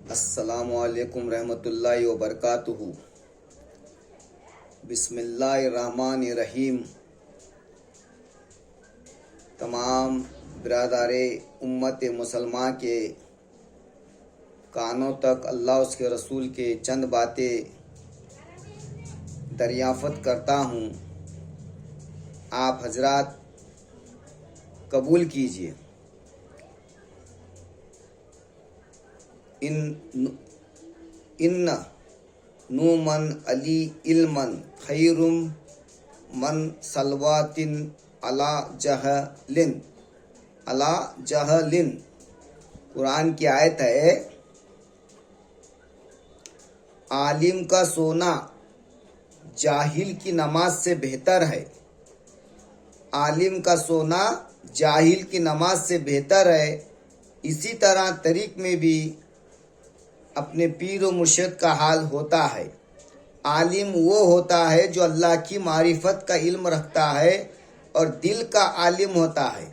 السلام علیکم رحمۃ اللہ وبرکاتہ۔ بسم اللہ الرحمن الرحیم۔ تمام برادر امت مسلمہ کے کانوں تک اللہ اس کے رسول کے چند باتیں دریافت کرتا ہوں، آپ حضرات قبول کیجیے۔ ان نومن علی علمن خیر من صلوات علی جہلن۔ قرآن کی آیت ہے، عالم کا سونا جاہل کی نماز سے بہتر ہے۔ عالم کا سونا جاہل کی نماز سے بہتر ہے۔ اسی طرح طریق میں بھی اپنے پیر و مرشد کا حال ہوتا ہے۔ عالم وہ ہوتا ہے جو اللہ کی معرفت کا علم رکھتا ہے اور دل کا عالم ہوتا ہے،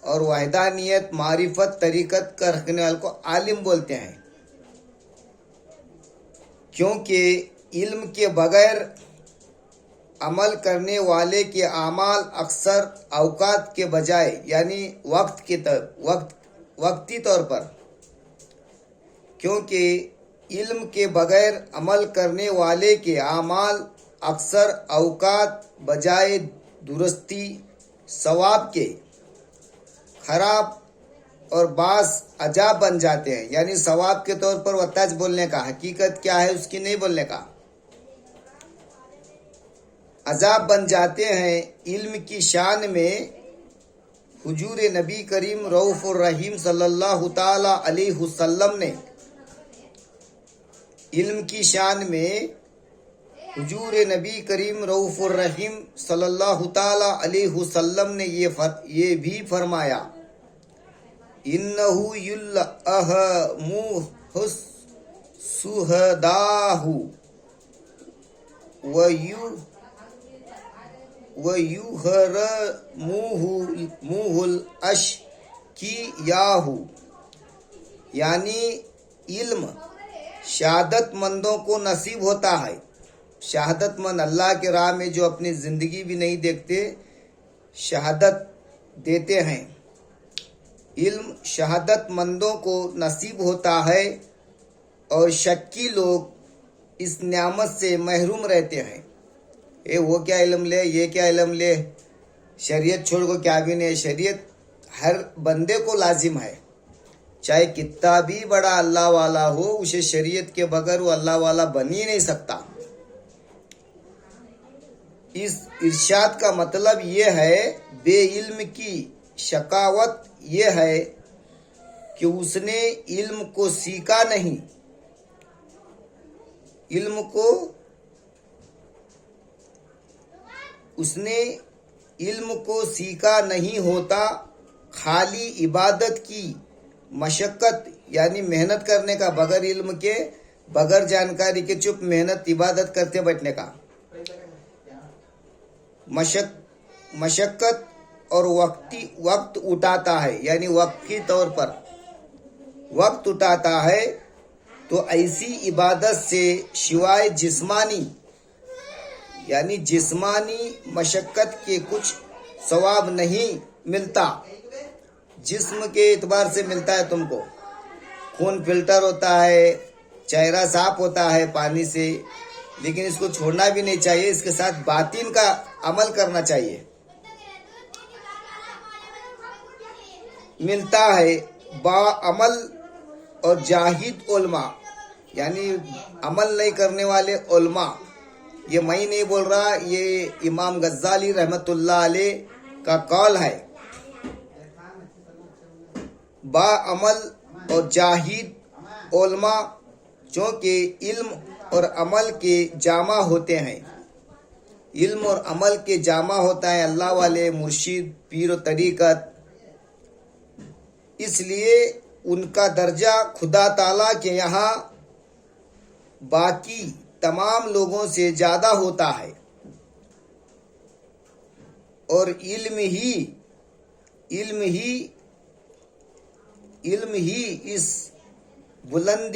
اور وحدانیت معرفت طریقت کا رکھنے والے کو عالم بولتے ہیں، کیونکہ علم کے بغیر عمل کرنے والے کے اعمال اکثر اوقات کے بجائے یعنی وقتی طور پر، کیونکہ علم کے بغیر عمل کرنے والے کے اعمال اکثر اوقات بجائے درستی ثواب کے خراب اور بعض عجاب بن جاتے ہیں، یعنی ثواب کے طور پر وتج بولنے کا، حقیقت کیا ہے اس کی نہیں بولنے کا، عذاب بن جاتے ہیں۔ علم کی شان میں حضور نبی کریم رؤوف الرحیم صلی اللہ تعالی علیہ وسلم نے علم کی شان میں حضور نبی کریم رؤوف الرحیم صلی اللہ تعالی علیہ وسلم نے یہ بھی فرمایا، انہو یلہمہ الشہداء وَيُحْرِمُهُ الْأَشْقِیاءُ، یعنی علم شہادت مندوں کو نصیب ہوتا ہے۔ شہادت مند اللہ کے راہ میں جو اپنی زندگی بھی نہیں دیکھتے، شہادت دیتے ہیں، علم شہادت مندوں کو نصیب ہوتا ہے، اور شکی لوگ اس نعمت سے محروم رہتے ہیں۔ وہ کیا علم لے، یہ کیا علم لے، شریعت چھوڑ کو کیا بھی نہیں۔ شریعت ہر بندے کو لازم ہے، چاہے کتنا بھی بڑا اللہ والا ہو، اسے شریعت کے بغیر وہ اللہ والا بن ہی نہیں سکتا۔ اس ارشاد کا مطلب یہ ہے، بے علم کی شقاوت یہ ہے کہ اس نے علم کو سیکھا نہیں، اس نے علم کو سیکھا نہیں ہوتا، خالی عبادت کی مشقت یعنی محنت کرنے کا، بغیر علم کے بغیر جانکاری کے چپ محنت عبادت کرتے بیٹھنے کا، مشقت اور وقت اٹھاتا ہے، یعنی وقتی طور پر وقت اٹھاتا ہے، تو ایسی عبادت سے سوائے جسمانی مشقت کے کچھ ثواب نہیں ملتا۔ جسم کے اعتبار سے ملتا ہے، تم کو خون فلٹر ہوتا ہے، چہرہ صاف ہوتا ہے پانی سے، لیکن اس کو چھوڑنا بھی نہیں چاہیے، اس کے ساتھ باطن کا عمل کرنا چاہیے۔ ملتا ہے با عمل اور جاہد علماء، یعنی عمل نہیں کرنے والے علماء، یہ میں نہیں بول رہا، یہ امام غزالی رحمت اللہ علیہ کا قول ہے، با عمل اور جاہد علماء چونکہ علم اور عمل کے جامع ہوتے ہیں، علم اور عمل کے جامع ہوتا ہے اللہ والے، مرشد، پیر و طریقت، اس لیے ان کا درجہ خدا تعالیٰ کے یہاں باقی تمام لوگوں سے زیادہ ہوتا ہے، اور علم ہی اس بلند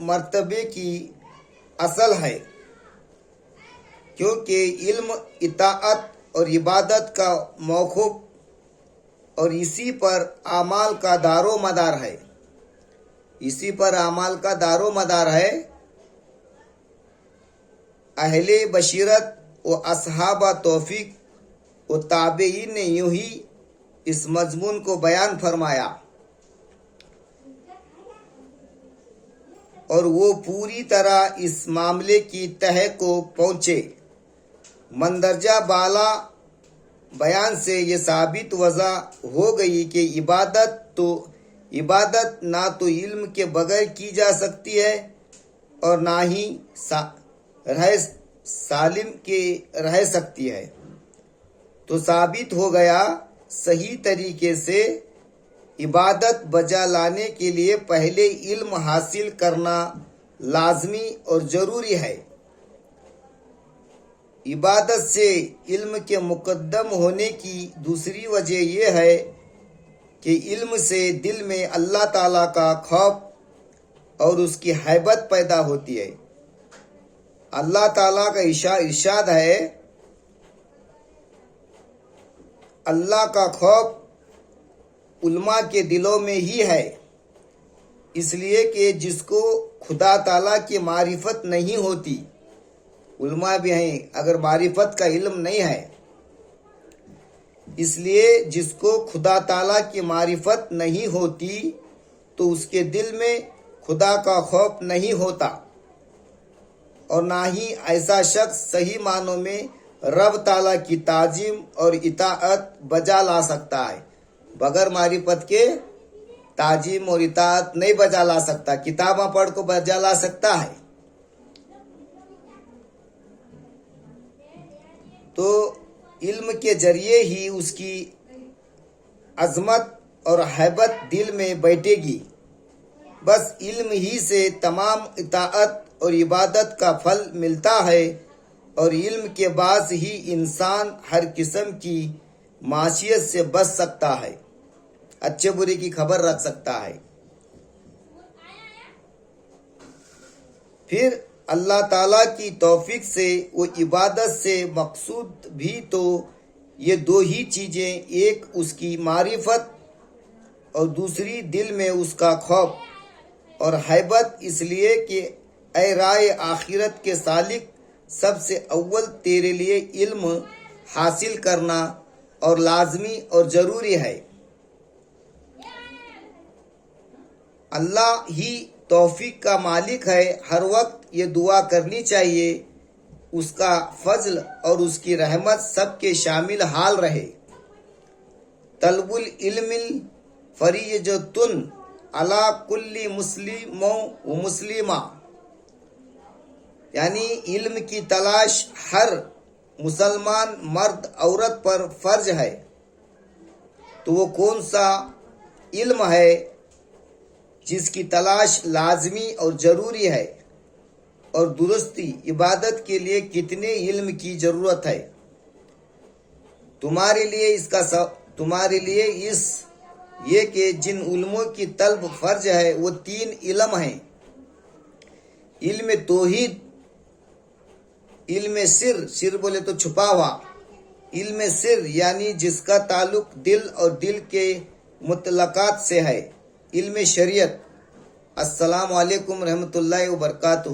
مرتبے کی اصل ہے، کیونکہ علم اطاعت اور عبادت کا موقف اور اسی پر اعمال کا دار و مدار ہے، اسی پر اعمال کا دار و مدار ہے۔ اہل بشیرت و اصحاب توفیق و تابعین نے یوں ہی اس مضمون کو بیان فرمایا، اور وہ پوری طرح اس معاملے کی تہہ کو پہنچے۔ مندرجہ بالا بیان سے یہ ثابت وضع ہو گئی کہ عبادت نہ تو علم کے بغیر کی جا سکتی ہے اور نہ ہی سالم کے رہ سکتی ہے۔ تو ثابت ہو گیا صحیح طریقے سے عبادت بجا لانے کے لیے پہلے علم حاصل کرنا لازمی اور ضروری ہے۔ عبادت سے علم کے مقدم ہونے کی دوسری وجہ یہ ہے کہ علم سے دل میں اللہ تعالیٰ کا خوف اور اس کی ہیبت پیدا ہوتی ہے۔ اللہ تعالیٰ کا ارشاد ہے، اللہ کا خوف علماء کے دلوں میں ہی ہے، اس لیے کہ جس کو خدا تعالیٰ کی معرفت نہیں ہوتی، علماء بھی ہیں اگر معرفت کا علم نہیں ہے، اس لیے جس کو خدا تعالیٰ کی معرفت نہیں ہوتی تو اس کے دل میں خدا کا خوف نہیں ہوتا، اور نہ ہی ایسا شخص صحیح معنوں میں رب تعالیٰ کی تعظیم اور اطاعت بجا لا سکتا ہے۔ بغیر معرفت کے تعظیم اور اطاعت نہیں بجا لا سکتا، کتاباں پڑھ کو بجا لا سکتا ہے۔ تو علم کے ذریعے ہی اس کی عظمت اور ہیبت دل میں بیٹھے گی۔ بس علم ہی سے تمام اطاعت اور عبادت کا پھل ملتا ہے، اور علم کے باعث ہی انسان ہر قسم کی معصیت سے بچ سکتا ہے، اچھے برے کی خبر رکھ سکتا ہے۔ پھر اللہ تعالیٰ کی توفیق سے وہ عبادت سے مقصود بھی تو یہ دو ہی چیزیں، ایک اس کی معرفت اور دوسری دل میں اس کا خوف اور ہیبت، اس لیے کہ اے رائے آخرت کے سالک، سب سے اول تیرے لیے علم حاصل کرنا اور لازمی اور ضروری ہے۔ اللہ ہی توفیق کا مالک ہے، ہر وقت یہ دعا کرنی چاہیے اس کا فضل اور اس کی رحمت سب کے شامل حال رہے۔ طلب العلم فریضۃ علی کل مسلم و مسلمہ، یعنی علم کی تلاش ہر مسلمان مرد عورت پر فرض ہے۔ تو وہ کون سا علم ہے جس کی تلاش لازمی اور ضروری ہے، اور درستی عبادت کے لیے کتنے علم کی ضرورت ہے؟ تمہارے لیے یہ کہ جن علموں کی طلب فرض ہے وہ 3 علم ہیں: علم توحید، علم سر بولے تو چھپا ہوا، علم سر یعنی جس کا تعلق دل اور دل کے متعلقات سے ہے، علم شریعت۔ السلام علیکم رحمۃ اللہ وبرکاتہ۔